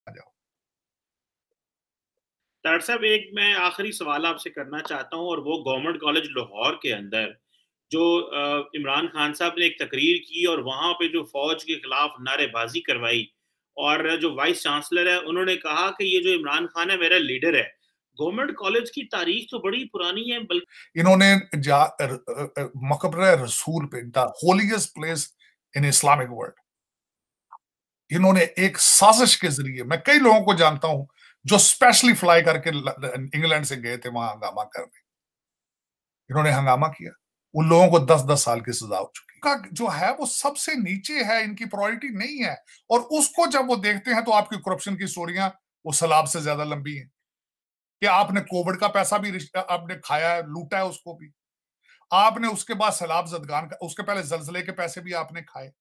आ जाओ। डॉक्टर साहब, एक मैं आखिरी सवाल आपसे करना चाहता हूँ और वो गवर्नमेंट कॉलेज लाहौर के अंदर जो इमरान खान साहब ने एक तकरीर की और वहाँ पे जो फ़ौज के खिलाफ नारेबाज़ी करवाई और जो वाइस चांसलर है उन्होंने कहा कि ये जो इमरान खान है मेरा लीडर है। गवर्नमेंट कॉलेज की तारीख तो बड़ी पुरानी है, बल्कि इन्होंने मकबरा रसूल पे, the holiest place in Islamic world, इन्होंने एक साजिश के जरिए, मैं कई लोगों को जानता हूं जो स्पेशली फ्लाई करके इंग्लैंड से गए थे वहां हंगामा करने। इन्होंने हंगामा किया, उन लोगों को 10-10 साल की सजा हो चुकी का जो है वो सबसे नीचे है, इनकी प्रायोरिटी नहीं है। और उसको जब वो देखते हैं तो आपकी करप्शन की स्टोरियां वो सलाब से ज्यादा लंबी हैं कि आपने कोविड का पैसा भी आपने खाया है, लूटा है उसको भी आपने, उसके बाद सैलाब जदगान का, उसके पहले जलजले के पैसे भी आपने खाए।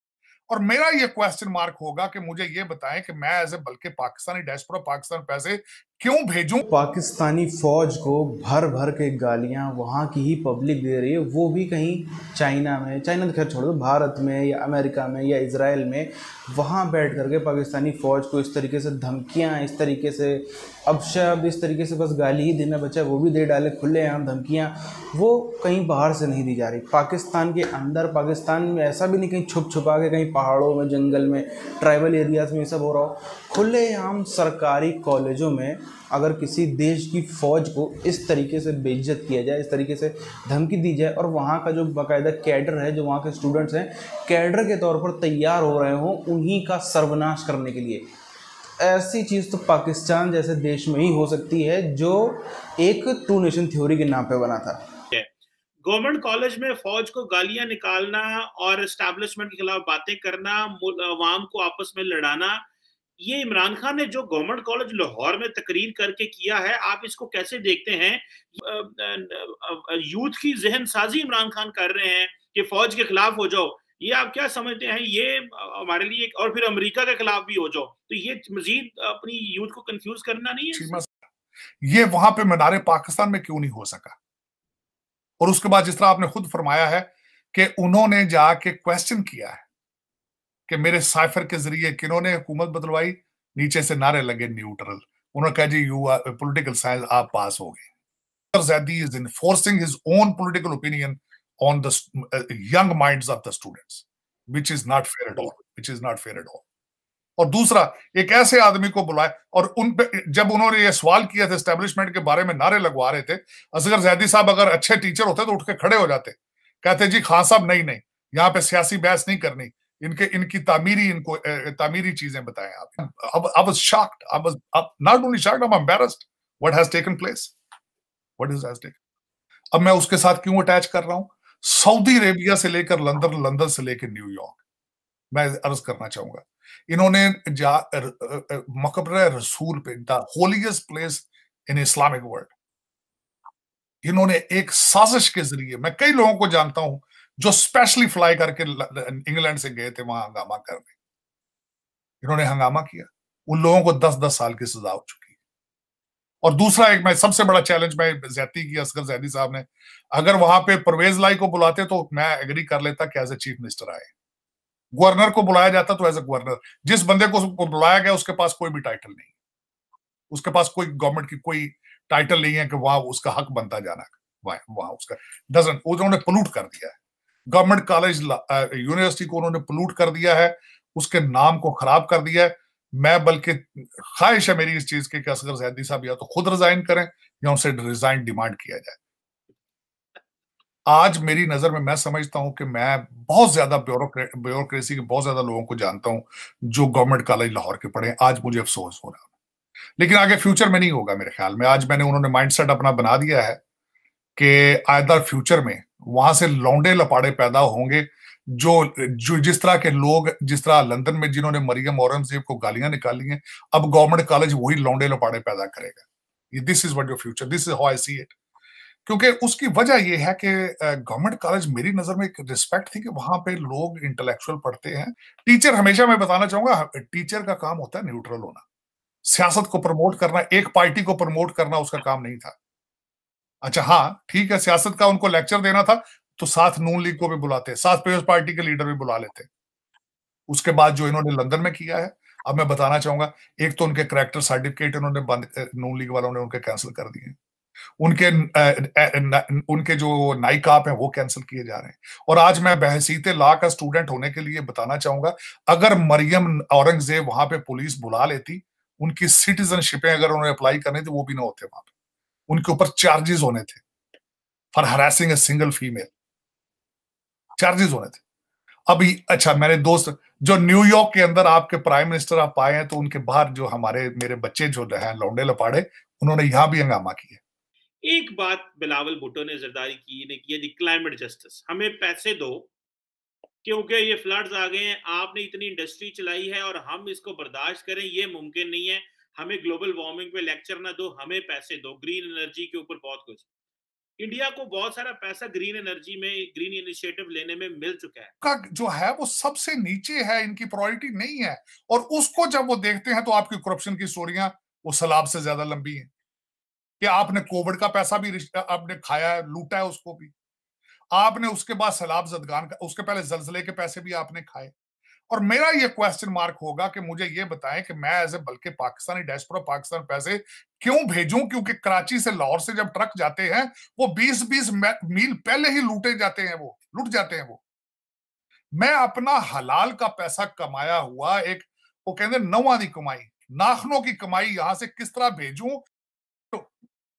और मेरा ये क्वेश्चन मार्क होगा कि मुझे ये बताएं कि मैं एज ए बल्कि पाकिस्तानी डायस्पोरा पाकिस्तान पैसे क्यों भेजूं। पाकिस्तानी फौज को भर भर के गालियां वहाँ की ही पब्लिक दे रही है, वो भी कहीं चाइना में, चाइना तो खैर छोड़ दो, भारत में या अमेरिका में या इजराइल में वहाँ बैठ करके पाकिस्तानी फ़ौज को इस तरीके से धमकियाँ, इस तरीके से अपशब्द, इस तरीके से बस गाली ही देना बचा, वो भी दे डाले खुलेआम धमकियाँ, वो कहीं बाहर से नहीं दी जा रही। पाकिस्तान के अंदर, पाकिस्तान में ऐसा भी नहीं कहीं छुप छुपा के कहीं पहाड़ों में, जंगल में, ट्राइबल एरियाज़ में ये सब हो रहा हो। खुलेआम सरकारी कॉलेजों में अगर किसी देश की फ़ौज को इस तरीके से बेइज्जत किया जाए, इस तरीके से धमकी दी जाए और वहाँ का जो बाकायदा कैडर है, जो वहाँ के स्टूडेंट्स हैं, कैडर के तौर पर तैयार हो रहे हों उन्हीं का सर्वनाश करने के लिए, ऐसी चीज़ तो पाकिस्तान जैसे देश में ही हो सकती है जो एक टू नेशन थ्योरी के नाम पे बना था। गवर्नमेंट कॉलेज में फौज को गालियां निकालना और एस्टैब्लिशमेंट के खिलाफ बातें करना, अवाम को आपस में लड़ाना, ये इमरान खान ने जो गवर्नमेंट कॉलेज लाहौर में तकरीर करके किया है, आप इसको कैसे देखते हैं? यूथ की जहन साजी इमरान खान कर रहे हैं कि फौज के खिलाफ हो जाओ, ये आप क्या समझते हैं? ये हमारे लिए और फिर अमेरिका के खिलाफ भी हो जाओ, तो ये मजीद अपनी यूथ को कंफ्यूज करना नहीं है? ये वहां पे मीनारे पाकिस्तान में क्यों नहीं हो सका? और उसके बाद जिस तरह आपने खुद फरमाया है कि उन्होंने जाके क्वेश्चन किया है कि मेरे साइफर के जरिए किन्होंने हुकूमत बदलवाई, नीचे से नारे लगे न्यूट्रल, उन्होंने कहा जी यू आर पॉलिटिकल साइंस, आप पास हो गए। Zaidi is enforcing his own political opinion on the young minds of the students, which is not fair at all, which is not fair at all. और दूसरा, एक ऐसे आदमी को बुलाए और उन पे जब उन्होंने ये सवाल किया था एस्टेब्लिशमेंट के बारे में, नारे लगवा रहे थे, असगर जैदी साहब अगर अच्छे टीचर होते तो उठ के खड़े हो जाते, कहते जी खान साहब नहीं नहीं, यहाँ पे सियासी बहस नहीं करनी, इनकी तामीरी, इनको तामीरी चीजें बताएं आप। I was shocked. I was not only shocked, I'm embarrassed what has taken place. What has taken. अब मैं उसके साथ क्यों अटैच कर रहा हूं? सऊदी अरेबिया से लेकर लंदन, लंदन से लेकर न्यूयॉर्क, मैं अर्ज करना चाहूंगा, इन्होंने मकबरा रसूल पे, the holiest place in Islamic world, इन्होंने एक साजिश के जरिए, मैं कई लोगों को जानता हूं जो स्पेशली फ्लाई करके इंग्लैंड से गए थे वहां हंगामा करने। इन्होंने हंगामा किया, उन लोगों को 10-10 साल की सजा हो चुकी है। और दूसरा, एक मैं सबसे बड़ा चैलेंज मैं ज्यादती की असगर जैदी साहब ने, अगर वहां पे परवेज लाई को बुलाते तो मैं एग्री कर लेता कि एज ए चीफ मिनिस्टर आए, गवर्नर को बुलाया जाता तो एज ए गवर्नर, जिस बंदे को बुलाया गया उसके पास कोई भी टाइटल नहीं, उसके पास कोई गवर्नमेंट की कोई टाइटल नहीं है कि वहां उसका हक बनता जाना, वहां उसका डजंट, उन्होंने पोल्यूट कर दिया है गवर्नमेंट कॉलेज यूनिवर्सिटी को, उन्होंने पोल्यूट कर दिया है, उसके नाम को खराब कर दिया है। मैं बल्कि ख्वाहिश है मेरी इस चीज की कि असगर जैदी साहब या तो खुद रिजाइन करें या उनसे रिजाइन डिमांड किया जाए। आज मेरी नजर में मैं समझता हूं कि मैं बहुत ज्यादा ब्यूरोक्रेसी के बहुत ज्यादा लोगों को जानता हूं जो गवर्नमेंट कॉलेज लाहौर के पढ़े, आज मुझे अफसोस हो रहा है, लेकिन आगे फ्यूचर में नहीं होगा मेरे ख्याल में। आज मैंने उन्होंने माइंडसेट अपना बना दिया है कि आइदर फ्यूचर में वहां से लौंडे लपाड़े पैदा होंगे जो जिस तरह के लोग, जिस तरह लंदन में जिन्होंने मरियम औरंगजेब को गालियां निकाली हैं, अब गवर्नमेंट कॉलेज वही लौंडे लपाड़े पैदा करेगा। This is what your future, this is how I see it. क्योंकि उसकी वजह यह है कि गवर्नमेंट कॉलेज मेरी नजर में एक रिस्पेक्ट थी कि वहां पे लोग इंटेलेक्चुअल पढ़ते हैं। टीचर हमेशा मैं बताना चाहूंगा, टीचर का काम होता है न्यूट्रल होना, सियासत को प्रमोट करना, एक पार्टी को प्रमोट करना उसका काम नहीं था। अच्छा हाँ ठीक है, सियासत का उनको लेक्चर देना था तो साथ नून लीग को भी बुलाते, साथ पीपल्स पार्टी के लीडर भी बुला लेते। उसके बाद जो इन्होंने लंदन में किया है अब मैं बताना चाहूंगा, एक तो उनके करेक्टर सर्टिफिकेट उन्होंने बंद, नून लीग वालों ने उनके कैंसिल कर दिए। उनके जो नाइकाप हैं वो कैंसिल किए जा रहे हैं। और आज मैं बहसीते लॉ का स्टूडेंट होने के लिए बताना चाहूंगा, अगर मरियम औरंगजेब वहां पे पुलिस बुला लेती, उनकी सिटीजनशिपें अगर उन्होंने अप्लाई करनी थी, वो भी ना होते वहां पे। उनके ऊपर चार्जेस होने थे for harassing a single female, charges होने थे। अभी अच्छा, मैंने दोस्त जो न्यूयॉर्क के अंदर आपके प्राइम मिनिस्टर आप पाए हैं, तो उनके बाहर जो हमारे मेरे बच्चे जो हैं लौंडे लपाड़े, उन्होंने यहां भी हंगामा किया। एक बात बिलावल भुट्टो ने जरदारी की ने किया, क्लाइमेट जस्टिस, हमें पैसे दो क्योंकि ये फ्लड्स आ गए हैं, आपने इतनी इंडस्ट्री चलाई है और हम इसको बर्दाश्त करें ये मुमकिन नहीं है, हमें ग्लोबल वार्मिंग पे लेक्चर ना दो, हमें पैसे दो, ग्रीन एनर्जी के ऊपर बहुत कुछ। इंडिया को बहुत सारा पैसा ग्रीन एनर्जी में, ग्रीन इनिशिएटिव लेने में मिल चुका है। का जो है वो सबसे नीचे है, इनकी प्रायोरिटी नहीं है। और उसको जब वो देखते हैं तो आपकी करप्शन की स्टोरियां वो सलाब से ज्यादा लंबी हैं कि आपने कोविड का पैसा भी आपने खाया है, लूटा है उसको भी आपने, उसके बाद सैलाब जदगान का, उसके पहले जलजले के पैसे भी आपने खाए। और मेरा ये क्वेश्चन मार्क होगा कि मुझे ये बताएं कि मैं एज ए बल्कि पाकिस्तानी डायस्पोरा पाकिस्तान पैसे क्यों भेजूं, क्योंकि कराची से लाहौर से जब ट्रक जाते हैं वो 20-20 मील पहले ही लूटे जाते हैं, वो लूट जाते हैं। वो मैं अपना हलाल का पैसा कमाया हुआ एक, वो कहते हैं नौवां दी कमाई, नाखनों की कमाई यहां से किस तरह भेजूं। तो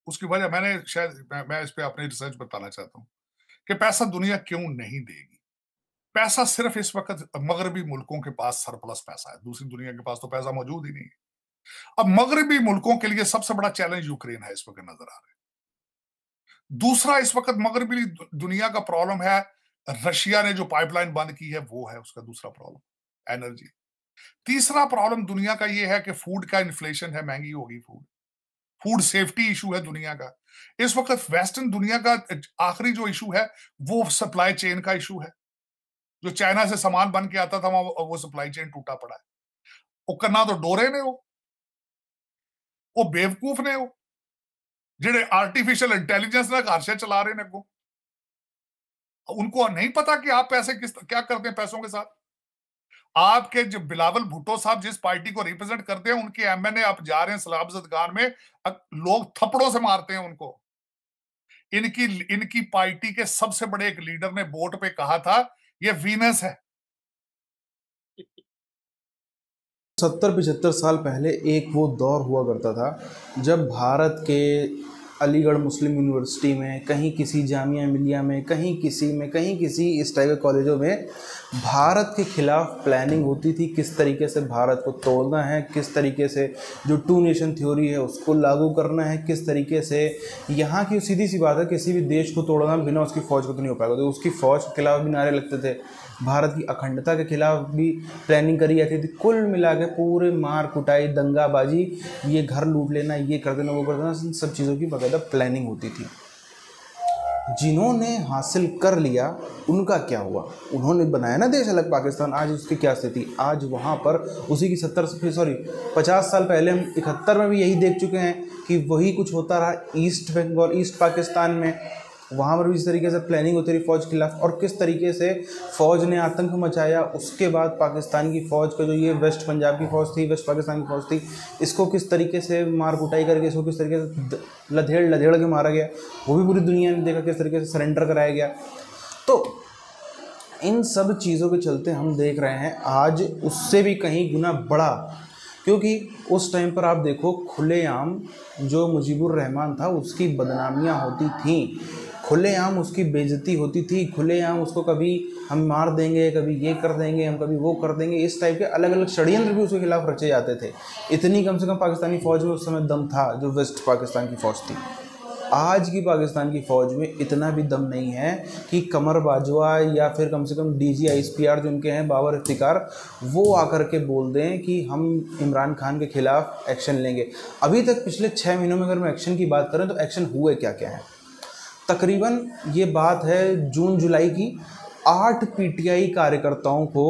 उसकी वजह मैंने शायद मैं इस पे अपनी रिसर्च बताना चाहता हूं कि पैसा दुनिया क्यों नहीं देगी। पैसा सिर्फ इस वक्त मगरबी मुल्कों के पास सरप्लस पैसा है, दूसरी दुनिया के पास तो पैसा मौजूद ही नहीं है। अब मगरबी मुल्कों के लिए सबसे बड़ा चैलेंज यूक्रेन है इस वक्त नजर आ रहा है। दूसरा इस वक्त मगरबी दुनिया का प्रॉब्लम है, रशिया ने जो पाइपलाइन बंद की है वो है उसका दूसरा प्रॉब्लम, एनर्जी। तीसरा प्रॉब्लम दुनिया का ये है कि फूड का इन्फ्लेशन है, महंगी होगी फूड, फूड सेफ्टी इशू है दुनिया का। इस वक्त वेस्टर्न दुनिया का आखिरी जो इशू है वो सप्लाई चेन का इशू है। जो चाइना से सामान बन के आता था वो सप्लाई चेन टूटा पड़ा है। वो करना तो डोरे ने हो, वो बेवकूफ ने हो जेडे आर्टिफिशियल इंटेलिजेंस ना घर से चला रहे ने को, उनको नहीं पता कि आप पैसे क्या करते हैं पैसों के साथ। आपके जो बिलावल भुट्टो साहब जिस पार्टी को रिप्रेजेंट करते हैं, उनके एमएनए आप जा रहे हैं सलाबजदगान में, लोग थप्पड़ों से मारते हैं उनको। इनकी पार्टी के सबसे बड़े एक लीडर ने बोर्ड पे कहा था ये वीनस है। 70-75 साल पहले एक वो दौर हुआ करता था जब भारत के अलीगढ़ मुस्लिम यूनिवर्सिटी में, कहीं किसी जामिया मिलिया में, कहीं किसी इस टाइप के कॉलेजों में भारत के खिलाफ प्लानिंग होती थी, किस तरीके से भारत को तोड़ना है, किस तरीके से जो टू नेशन थ्योरी है उसको लागू करना है, किस तरीके से यहाँ की सीधी सी बात है किसी भी देश को तोड़ना बिना उसकी फ़ौज को तो नहीं हो पाएगा। तो उसकी फ़ौज के खिलाफ भी नारे लगते थे, भारत की अखंडता के खिलाफ भी प्लानिंग करी जाती थी। कुल मिला के पूरे मार कुटाई दंगाबाजी, ये घर लूट लेना, ये कर देना, वो कर देना, सब चीज़ों की बाकायदा प्लानिंग होती थी। जिन्होंने हासिल कर लिया उनका क्या हुआ? उन्होंने बनाया ना देश अलग पाकिस्तान, आज उसकी क्या स्थिति? आज वहाँ पर उसी की 50 साल पहले हम 71 में भी यही देख चुके हैं कि वही कुछ होता रहा ईस्ट बंगाल, ईस्ट पाकिस्तान में। वहाँ पर भी इस तरीके से प्लानिंग होती रही फ़ौज के खिलाफ, और किस तरीके से फ़ौज ने आतंक मचाया। उसके बाद पाकिस्तान की फ़ौज का जो ये वेस्ट पंजाब की फ़ौज थी, वेस्ट पाकिस्तान की फ़ौज थी, इसको किस तरीके से मार कुटाई करके, इसको किस तरीके से लधेड़ के मारा गया, वो भी पूरी दुनिया ने देखा, किस तरीके से सरेंडर कराया गया। तो इन सब चीज़ों के चलते हम देख रहे हैं आज उससे भी कहीं गुना बड़ा, क्योंकि उस टाइम पर आप देखो खुलेआम जो मुजीबुर रहमान था उसकी बदनामियाँ होती थीं, खुलेआम उसकी बेइज्जती होती थी, खुलेआम उसको कभी हम मार देंगे, कभी ये कर देंगे, हम कभी वो कर देंगे, इस टाइप के अलग अलग षड्यंत्र भी उसके खिलाफ रचे जाते थे। इतनी कम से कम पाकिस्तानी फ़ौज में उस समय दम था जो वेस्ट पाकिस्तान की फ़ौज थी। आज की पाकिस्तान की फ़ौज में इतना भी दम नहीं है कि कमर बाजवा या फिर कम से कम डीजी ISPR जो उनके हैं बाबर इफ्तिकार, वो आकर के बोल दें कि हम इमरान खान के खिलाफ एक्शन लेंगे। अभी तक पिछले 6 महीनों में अगर हम एक्शन की बात करें तो एक्शन हुए क्या क्या है? तकरीबन ये बात है जून जुलाई की, 8 PTI कार्यकर्ताओं को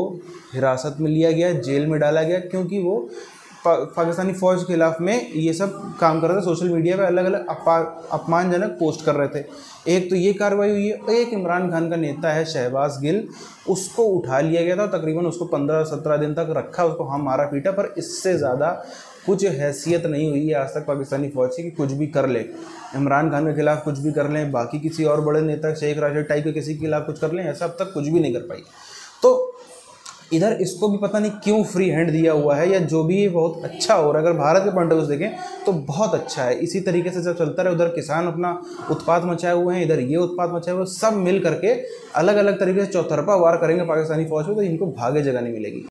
हिरासत में लिया गया, जेल में डाला गया, क्योंकि वो पाकिस्तानी फ़ौज के खिलाफ में ये सब काम कर रहे थे, सोशल मीडिया पे अलग अलग अपमानजनक पोस्ट कर रहे थे। एक तो ये कार्रवाई हुई है। एक इमरान खान का नेता है शहबाज गिल, उसको उठा लिया गया था, तकरीबन उसको 15-17 दिन तक रखा, उसको हम मारा पीटा, पर इससे ज़्यादा कुछ हैसियत नहीं हुई है आज तक पाकिस्तानी फ़ौज की कि कुछ भी कर ले, इमरान खान के खिलाफ कुछ भी कर लें, बाकी किसी और बड़े नेता शेख राशिद टाइप के किसी के खिलाफ कुछ कर लें, ऐसा अब तक कुछ भी नहीं कर पाई। तो इधर इसको भी पता नहीं क्यों फ्री हैंड दिया हुआ है, या जो भी ये बहुत अच्छा हो रहा है। अगर भारत के पॉइंट ऑफ व्यू से देखें तो बहुत अच्छा है। इसी तरीके से जब चलता रहे, उधर किसान अपना उत्पात मचाए हुए हैं, इधर ये उत्पात मचाए हुए, सब मिल करके अलग अलग तरीके से चौतरफा वार करेंगे पाकिस्तानी फौज में, तो इनको भागे जगह नहीं मिलेगी।